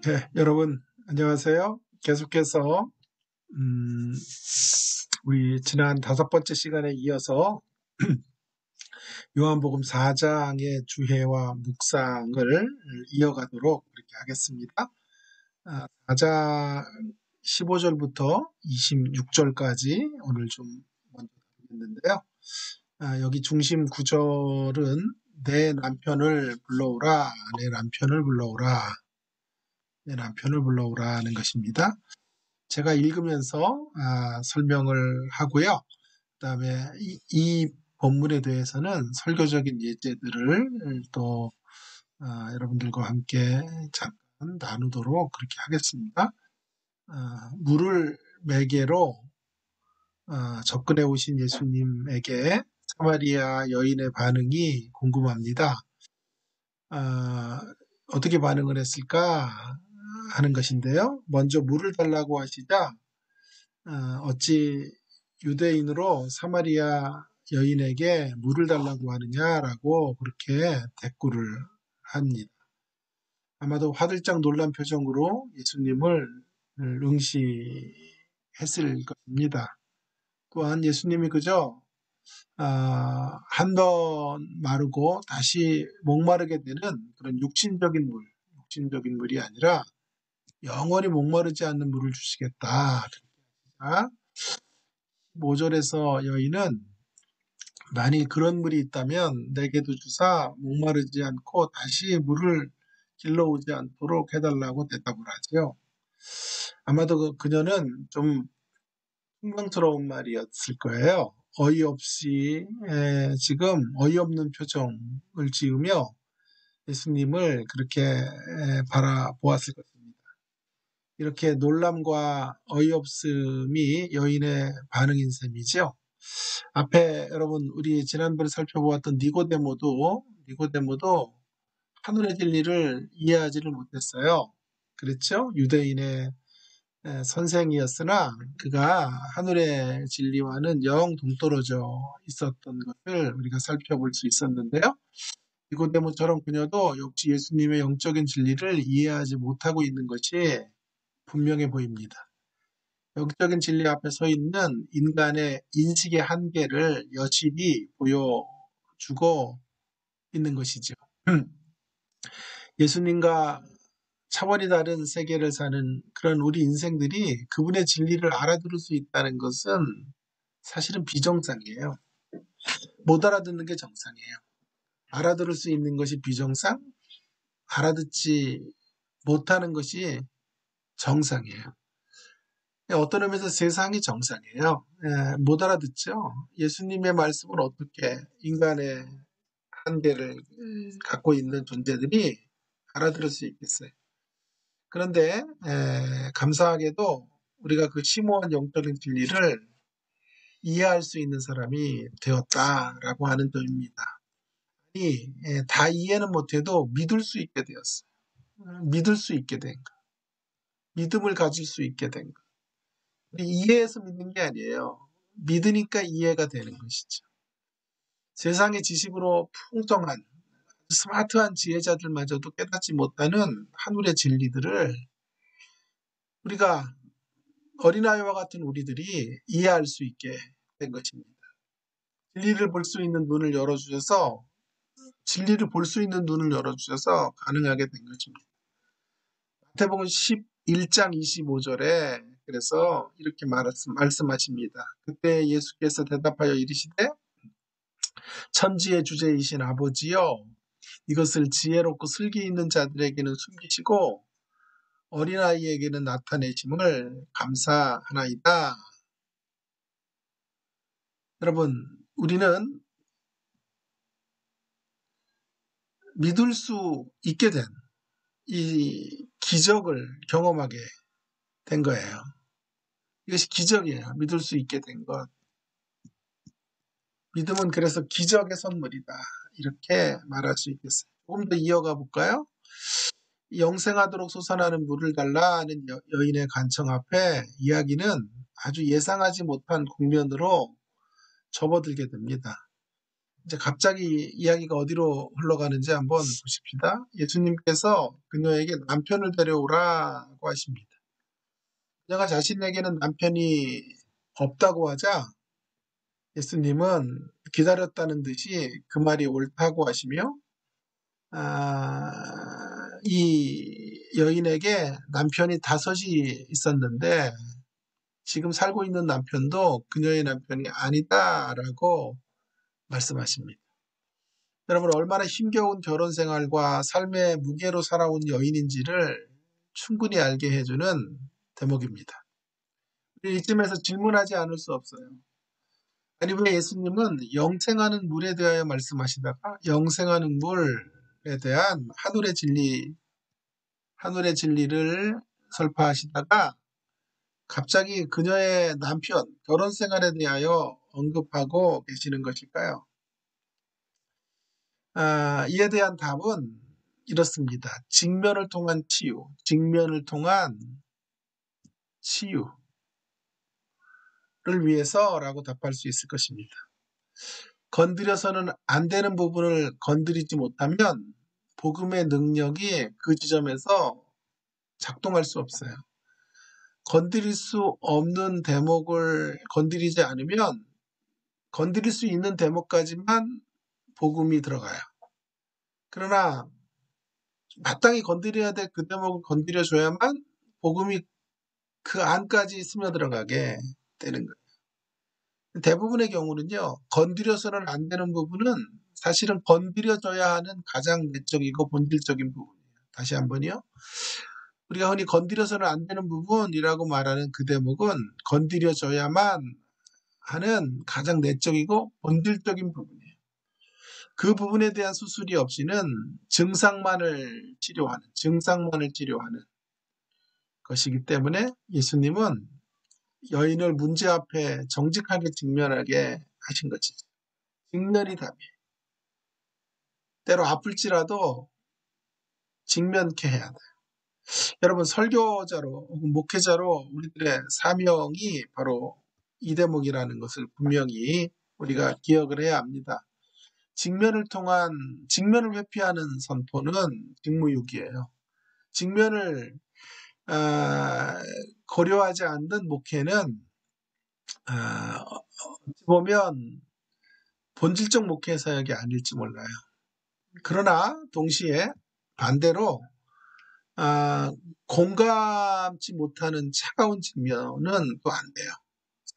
네, 여러분 안녕하세요. 계속해서 음, 우리 지난 5번째 시간에 이어서 요한복음 4장의 주해와 묵상을 이어가도록 그렇게 하겠습니다. 4장 15절부터 26절까지 오늘 좀 먼저 다루겠는데요. 여기 중심 구절은 내 남편을 불러오라, 내 남편을 불러오라, 내 남편을 불러오라 하는 것입니다. 제가 읽으면서 설명을 하고요. 그다음에 이 본문에 대해서는 설교적인 예제들을 또 여러분들과 함께 잠깐 나누도록 그렇게 하겠습니다. 물을 매개로 접근해 오신 예수님에게 사마리아 여인의 반응이 궁금합니다. 어떻게 반응을 했을까 하는 것인데요. 먼저 물을 달라고 하시자 어찌 유대인으로 사마리아 여인에게 물을 달라고 하느냐라고 그렇게 대꾸를 합니다. 아마도 화들짝 놀란 표정으로 예수님을 응시했을 것입니다. 또한 예수님이 그저 한 번 마르고 다시 목마르게 되는 그런 육신적인 물이 아니라 영원히 목마르지 않는 물을 주시겠다. 5절에서 여인은 만일 그런 물이 있다면 내게도 주사 목마르지 않고 다시 물을 길러오지 않도록 해달라고 대답을 하죠. 아마도 그녀는 좀 흥망스러운 말이었을 거예요. 어이없이 지금 어이없는 표정을 지으며 예수님을 그렇게 바라보았을 것입니다. 이렇게 놀람과 어이없음이 여인의 반응인 셈이죠. 앞에 여러분 우리 지난번에 살펴보았던 니고데모도 하늘의 진리를 이해하지를 못했어요. 그렇죠? 유대인의 선생이었으나 그가 하늘의 진리와는 영 동떨어져 있었던 것을 우리가 살펴볼 수 있었는데요. 니고데모처럼 그녀도 역시 예수님의 영적인 진리를 이해하지 못하고 있는 것이 분명해 보입니다. 영적인 진리 앞에 서 있는 인간의 인식의 한계를 여실히 보여주고 있는 것이죠. 예수님과 차원이 다른 세계를 사는 그런 우리 인생들이 그분의 진리를 알아들을 수 있다는 것은 사실은 비정상이에요. 못 알아듣는 게 정상이에요. 알아들을 수 있는 것이 비정상, 알아듣지 못하는 것이 정상이에요. 어떤 의미에서 세상이 정상이에요. 못 알아듣죠. 예수님의 말씀을 어떻게 인간의 한계를 갖고 있는 존재들이 알아들을 수 있겠어요. 그런데 감사하게도 우리가 그 심오한 영적인 진리를 이해할 수 있는 사람이 되었다라고 하는 점입니다. 다 이해는 못해도 믿을 수 있게 되었어요. 믿을 수 있게 된 것. 믿음을 가질 수 있게 된 것. 이해해서 믿는 게 아니에요. 믿으니까 이해가 되는 것이죠. 세상의 지식으로 풍성한 스마트한 지혜자들마저도 깨닫지 못하는 하늘의 진리들을 우리가 어린아이와 같은 우리들이 이해할 수 있게 된 것입니다. 진리를 볼 수 있는 눈을 열어주셔서 가능하게 된 것입니다. 마태복음 11장 25절에 그래서 이렇게 말씀하십니다. 그때 예수께서 대답하여 이르시되 천지의 주제이신 아버지여 이것을 지혜롭고 슬기 있는 자들에게는 숨기시고 어린아이에게는 나타내심을 감사하나이다. 여러분 우리는 믿을 수 있게 된 이 기적을 경험하게 된 거예요. 이것이 기적이에요. 믿을 수 있게 된 것. 믿음은 그래서 기적의 선물이다. 이렇게 말할 수 있겠어요. 조금 더 이어가 볼까요? 영생하도록 솟아나는 물을 달라 하는 여인의 간청 앞에 이야기는 아주 예상하지 못한 국면으로 접어들게 됩니다. 이제 갑자기 이야기가 어디로 흘러가는지 한번 보십시다. 예수님께서 그녀에게 남편을 데려오라고 하십니다. 그녀가 자신에게는 남편이 없다고 하자 예수님은 기다렸다는 듯이 그 말이 옳다고 하시며 아, 이 여인에게 남편이 다섯이 있었는데 지금 살고 있는 남편도 그녀의 남편이 아니다라고 말씀하십니다. 여러분 얼마나 힘겨운 결혼 생활과 삶의 무게로 살아온 여인인지를 충분히 알게 해주는 대목입니다. 이쯤에서 질문하지 않을 수 없어요. 아니 왜 예수님은 영생하는 물에 대하여 말씀하시다가 영생하는 물에 대한 하늘의 진리를 설파하시다가 갑자기 그녀의 남편, 결혼 생활에 대하여 언급하고 계시는 것일까요? 이에 대한 답은 이렇습니다. 직면을 통한 치유를 위해서라고 답할 수 있을 것입니다. 건드려서는 안 되는 부분을 건드리지 못하면 복음의 능력이 그 지점에서 작동할 수 없어요. 건드릴 수 없는 대목을 건드리지 않으면 건드릴 수 있는 대목까지만 복음이 들어가요. 그러나 마땅히 건드려야 될 그 대목을 건드려줘야만 복음이 그 안까지 스며들어가게 되는 거예요. 대부분의 경우는요. 건드려서는 안 되는 부분은 사실은 건드려줘야 하는 가장 내적이고 본질적인 부분이에요. 다시 한번요. 우리가 흔히 건드려서는 안 되는 부분이라고 말하는 그 대목은 건드려줘야만 하는 가장 내적이고 본질적인 부분이에요. 그 부분에 대한 수술이 없이는 증상만을 치료하는 것이기 때문에 예수님은 여인을 문제 앞에 정직하게 직면하게 하신 것이죠. 직면이 답이에요. 때로 아플지라도 직면케 해야 돼요. 여러분 설교자로 혹은 목회자로 우리들의 사명이 바로 이 대목이라는 것을 분명히 우리가 기억을 해야 합니다. 직면을 회피하는 선포는 직무유기예요. 직면을 고려하지 않는 목회는 어찌 보면 본질적 목회 사역이 아닐지 몰라요. 그러나 동시에 반대로 공감치 못하는 차가운 직면은 또 안 돼요.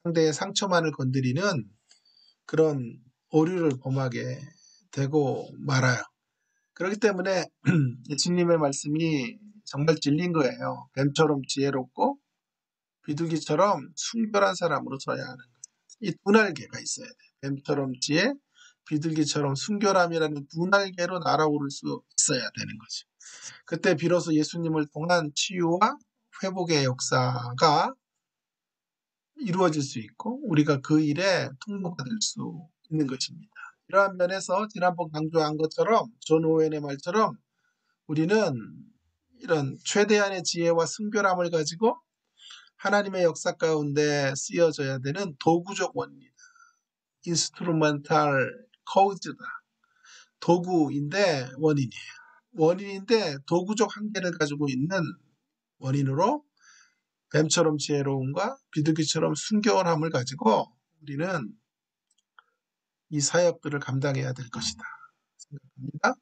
상대의 상처만을 건드리는 그런 오류를 범하게 되고 말아요. 그렇기 때문에 예수님의 말씀이 정말 진리인 거예요. 뱀처럼 지혜롭고 비둘기처럼 순결한 사람으로 서야 하는 거예요. 이 두 날개가 있어야 돼요. 뱀처럼 지혜, 비둘기처럼 순결함이라는 두 날개로 날아오를 수 있어야 되는 거죠. 그때 비로소 예수님을 통한 치유와 회복의 역사가 이루어질 수 있고 우리가 그 일에 통로가 될 수 있는 것입니다. 이러한 면에서 지난번 강조한 것처럼 존 오웬의 말처럼 우리는 이런 최대한의 지혜와 순결함을 가지고 하나님의 역사 가운데 쓰여져야 되는 도구적 원리다. 인스트루멘탈 코드다. 도구인데 원인인데 도구적 한계를 가지고 있는 원인으로 뱀처럼 지혜로움과 비둘기처럼 순결함을 가지고 우리는 이 사역들을 감당해야 될 것이다 생각합니다.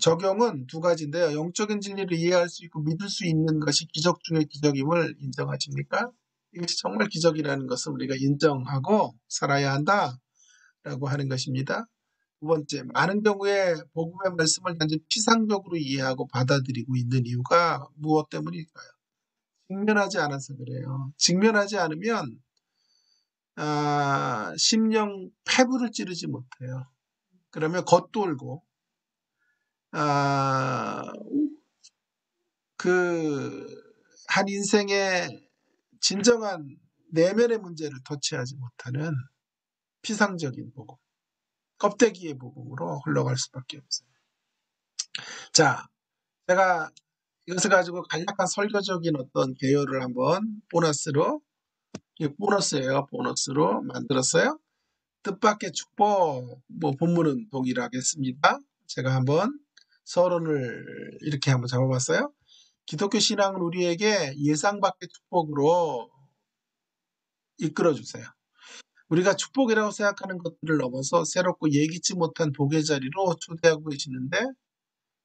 적용은 두 가지인데요. 영적인 진리를 이해할 수 있고 믿을 수 있는 것이 기적 중의 기적임을 인정하십니까? 이것이 정말 기적이라는 것을 우리가 인정하고 살아야 한다라고 하는 것입니다. 두 번째, 많은 경우에 복음의 말씀을 단지 피상적으로 이해하고 받아들이고 있는 이유가 무엇 때문일까요? 직면하지 않아서 그래요. 직면하지 않으면 심령 패부를 찌르지 못해요. 그러면 겉돌고 한 인생의 진정한 내면의 문제를 터치하지 못하는 피상적인 복음, 껍데기의 복음으로 흘러갈 수밖에 없어요. 자, 제가 이것을 가지고 간략한 설교적인 어떤 개요를 한번 보너스로 만들었어요. 뜻밖의 축복, 본문은 동일하겠습니다. 제가 한번 서론을 이렇게 한번 잡아봤어요. 기독교 신앙은 우리에게 예상 밖의 축복으로 이끌어주세요. 우리가 축복이라고 생각하는 것들을 넘어서 새롭고 예기치 못한 복의 자리로 초대하고 계시는데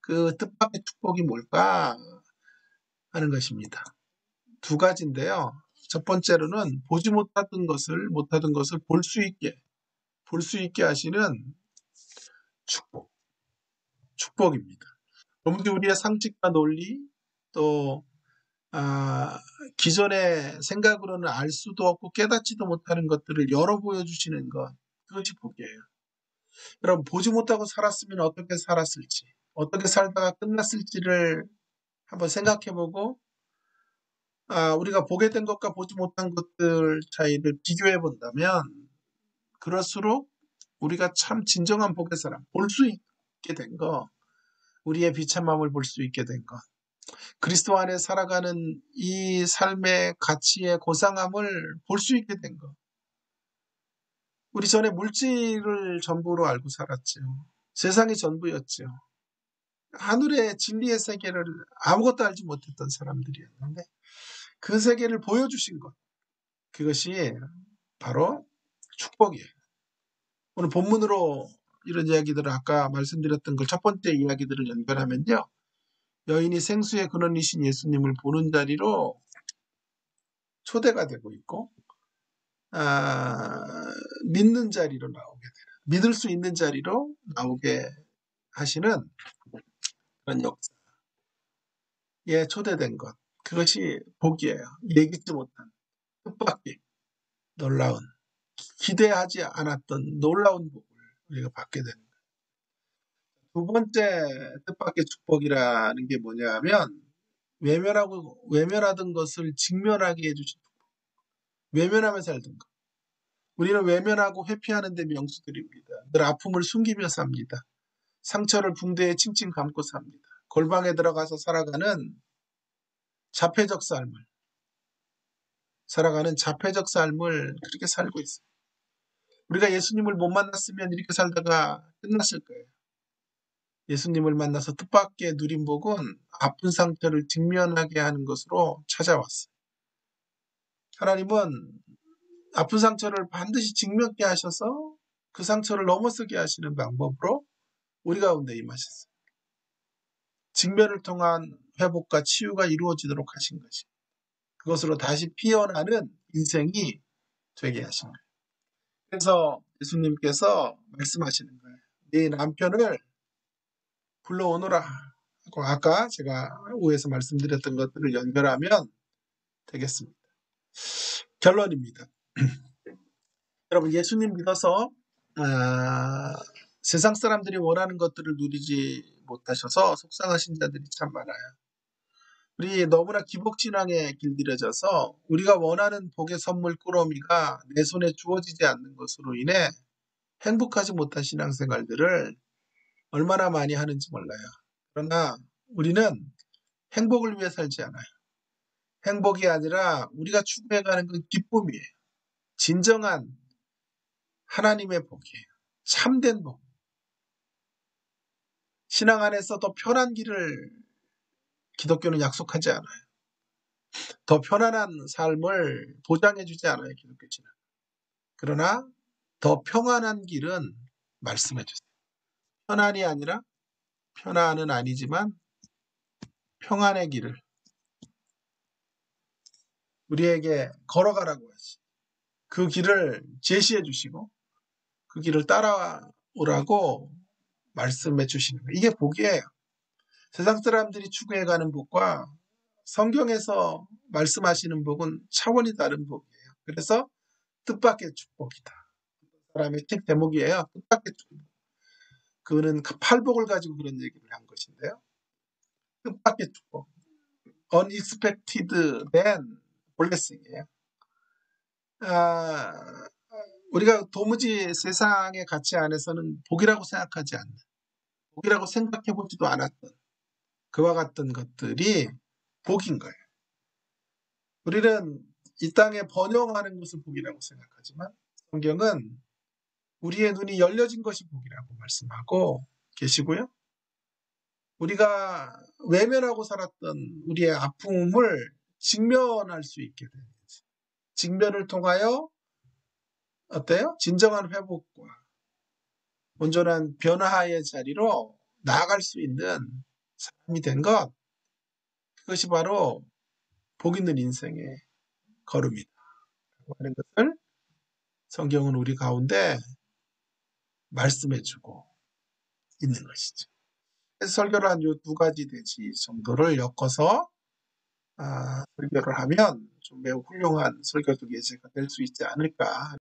그 뜻밖의 축복이 뭘까 하는 것입니다. 두 가지인데요. 첫 번째로는 보지 못하던 것을 볼 수 있게 하시는 축복입니다. 아무리 우리의 상식과 논리 또 기존의 생각으로는 알 수도 없고 깨닫지도 못하는 것들을 열어 보여주시는 것, 그것이 복이에요. 여러분, 보지 못하고 살았으면 어떻게 살았을지, 어떻게 살다가 끝났을지를 한번 생각해보고 우리가 보게 된 것과 보지 못한 것들 차이를 비교해 본다면 그럴수록 우리가 참 진정한 복의 사람, 볼 수 있게 된 것, 우리의 비참함을 볼 수 있게 된 것, 그리스도 안에 살아가는 이 삶의 가치의 고상함을 볼 수 있게 된 것. 우리 전에 물질을 전부로 알고 살았죠. 세상이 전부였죠. 하늘의 진리의 세계를 아무것도 알지 못했던 사람들이었는데 그 세계를 보여주신 것. 그것이 바로 축복이에요. 오늘 본문으로 이런 이야기들을 아까 말씀드렸던 걸 첫 번째 이야기들을 연결하면요. 여인이 생수의 근원이신 예수님을 보는 자리로 초대가 되고 있고 믿는 자리로 나오게 되는 믿을 수 있는 자리로 나오게 하시는 그런 역사에 초대된 것. 그것이 복이에요. 예기치 못한 뜻밖의 놀라운 기대하지 않았던 놀라운 복을 우리가 받게 되는 거예요. 두 번째 뜻밖의 축복이라는 게 뭐냐면 외면하던 것을 직면하게 해주신 외면하며 살던 것. 우리는 외면하고 회피하는 데 명수들입니다. 늘 아픔을 숨기며 삽니다. 상처를 붕대에 칭칭 감고 삽니다. 골방에 들어가서 살아가는 자폐적 삶을 그렇게 살고 있어요. 우리가 예수님을 못 만났으면 이렇게 살다가 끝났을 거예요. 예수님을 만나서 뜻밖의 누린 복은 아픈 상태를 직면하게 하는 것으로 찾아왔어요. 하나님은 아픈 상처를 반드시 직면케 하셔서 그 상처를 넘어서게 하시는 방법으로 우리 가운데 임하셨어요. 직면을 통한 회복과 치유가 이루어지도록 하신 것이 그것으로 다시 피어나는 인생이 되게 하신 거예요. 그래서 예수님께서 말씀하시는 거예요. 네 남편을 불러오너라 하고 아까 제가 오에서 말씀드렸던 것들을 연결하면 되겠습니다. 결론입니다. 여러분 예수님 믿어서 세상 사람들이 원하는 것들을 누리지 못하셔서 속상하신 자들이 참 많아요. 우리 너무나 기복신앙에 길들여져서 우리가 원하는 복의 선물 꾸러미가 내 손에 주어지지 않는 것으로 인해 행복하지 못한 신앙생활들을 얼마나 많이 하는지 몰라요. 그러나 우리는 행복을 위해 살지 않아요. 행복이 아니라 우리가 추구해가는 그 기쁨이에요. 진정한 하나님의 복이에요. 참된 복. 신앙 안에서 더 편한 길을 기독교는 약속하지 않아요. 더 편안한 삶을 보장해주지 않아요. 기독교 신앙. 그러나 더 평안한 길은 말씀해주세요. 편안이 아니라 편안은 아니지만 평안의 길을 우리에게 걸어가라고 하시. 그 길을 제시해 주시고 그 길을 따라오라고 말씀해 주시는 거예요. 이게 복이에요. 세상 사람들이 추구해가는 복과 성경에서 말씀하시는 복은 차원이 다른 복이에요. 그래서 뜻밖의 축복이다. 사람의 책 제목이에요. 뜻밖의 축복. 그는 팔복을 가지고 그런 얘기를 한 것인데요. 뜻밖의 축복. Unexpected then blessing이에요. 우리가 도무지 세상의 가치 안에서는 복이라고 생각하지 않는, 복이라고 생각해 보지도 않았던 그와 같은 것들이 복인 거예요. 우리는 이 땅에 번영하는 것을 복이라고 생각하지만 성경은 우리의 눈이 열려진 것이 복이라고 말씀하고 계시고요. 우리가 외면하고 살았던 우리의 아픔을 직면할 수 있게 되는 거죠. 직면을 통하여 어때요? 진정한 회복과 온전한 변화의 자리로 나아갈 수 있는 사람이 된 것, 그것이 바로 복 있는 인생의 걸음이다 하는 것을 성경은 우리 가운데 말씀해주고 있는 것이죠. 그래서 설교를 한 요 두 가지 대지 정도를 엮어서 설교를 하면 좀 매우 훌륭한 설교적 예제가 될 수 있지 않을까